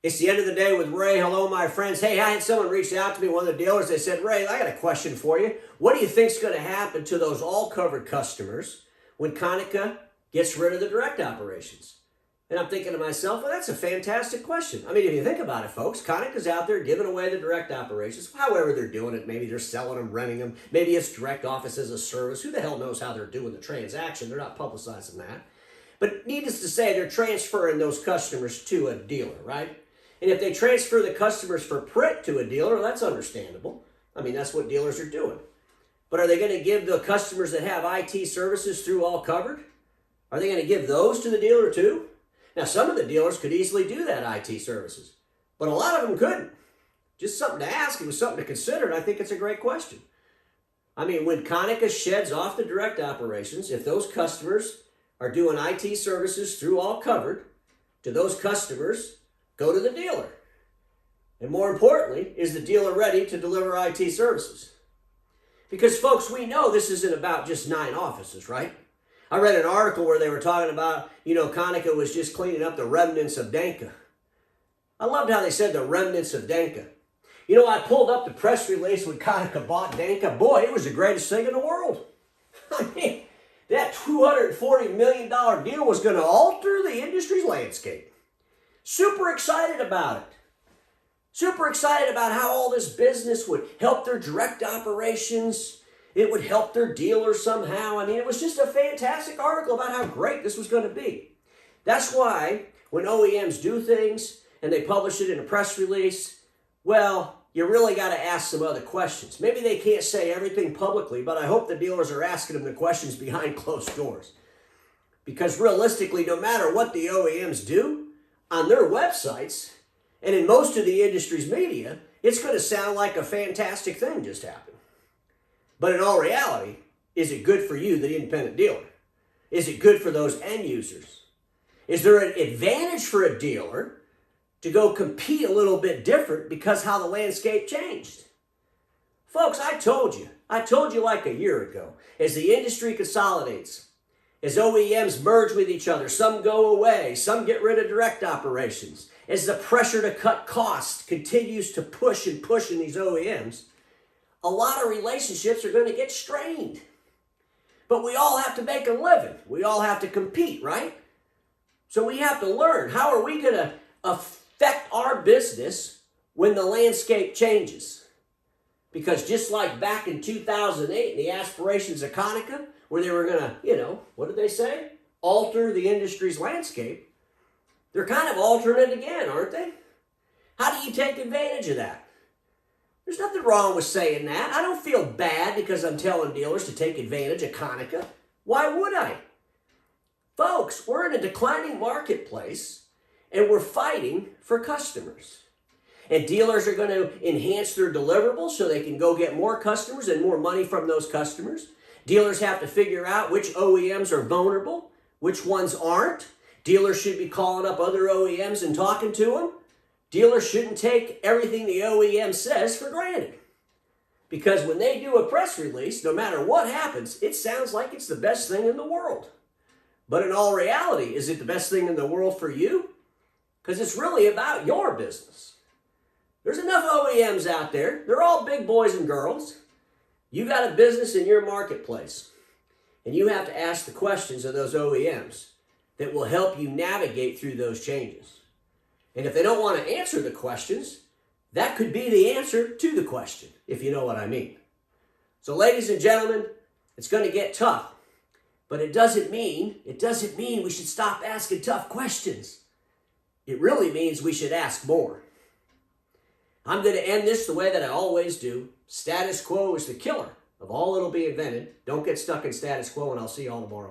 It's the end of the day with Ray. Hello, my friends. Hey, I had someone reach out to me, one of the dealers. They said, Ray, I got a question for you. What do you think's going to happen to those all-covered customers when Konica gets rid of the direct operations? And I'm thinking to myself, well, that's a fantastic question. I mean, if you think about it, folks, Konica's out there giving away the direct operations, however they're doing it. Maybe they're selling them, renting them. Maybe it's direct office as a service. Who the hell knows how they're doing the transaction? They're not publicizing that. But needless to say, they're transferring those customers to a dealer, right? And if they transfer the customers for print to a dealer, that's understandable. I mean, that's what dealers are doing. But are they going to give the customers that have IT services through All Covered? Are they going to give those to the dealer too? Now, some of the dealers could easily do that IT services, but a lot of them couldn't. Just something to ask. It was something to consider, and I think it's a great question. I mean, when Konica sheds off the direct operations, if those customers are doing IT services through All Covered, do those customers go to the dealer? And more importantly, is the dealer ready to deliver IT services? Because, folks, we know this isn't about just 9 offices, right? I read an article where they were talking about, Konica was just cleaning up the remnants of Danka. I loved how they said the remnants of Danka. I pulled up the press release when Konica bought Danka. Boy, it was the greatest thing in the world. I mean, that $240 million deal was going to alter the industry's landscape. Super excited about it. Super excited about how all this business would help their direct operations. It would help their dealers somehow. I mean, it was just a fantastic article about how great this was going to be. That's why when OEMs do things and they publish it in a press release, well, you really got to ask some other questions. Maybe they can't say everything publicly, but I hope the dealers are asking them the questions behind closed doors. Because realistically, no matter what the OEMs do on their websites and in most of the industry's media, it's going to sound like a fantastic thing just happened. But in all reality, is it good for you, the independent dealer? Is it good for those end users? Is there an advantage for a dealer to go compete a little bit different because how the landscape changed? Folks, I told you like a year ago, as the industry consolidates, as OEMs merge with each other, some go away, some get rid of direct operations, as the pressure to cut costs continues to push in these OEMs, a lot of relationships are going to get strained. But we all have to make a living. We all have to compete, right? So we have to learn, how are we going to affect our business when the landscape changes? Because just like back in 2008, in the aspirations of Konica, where they were going to, what did they say? Alter the industry's landscape. They're kind of altering it again, aren't they? How do you take advantage of that? There's nothing wrong with saying that. I don't feel bad because I'm telling dealers to take advantage of Konica. Why would I? Folks, we're in a declining marketplace and we're fighting for customers. And dealers are going to enhance their deliverables so they can go get more customers and more money from those customers. Dealers have to figure out which OEMs are vulnerable, which ones aren't. Dealers should be calling up other OEMs and talking to them. Dealers shouldn't take everything the OEM says for granted. Because when they do a press release, no matter what happens, it sounds like it's the best thing in the world. But in all reality, is it the best thing in the world for you? Because it's really about your business. There's enough OEMs out there. They're all big boys and girls. You got a business in your marketplace. And you have to ask the questions of those OEMs that will help you navigate through those changes. And if they don't want to answer the questions, that could be the answer to the question, if you know what I mean. So ladies and gentlemen, it's going to get tough. But it doesn't mean we should stop asking tough questions. It really means we should ask more. I'm going to end this the way that I always do. Status quo is the killer of all that'll be invented. Don't get stuck in status quo, and I'll see you all tomorrow.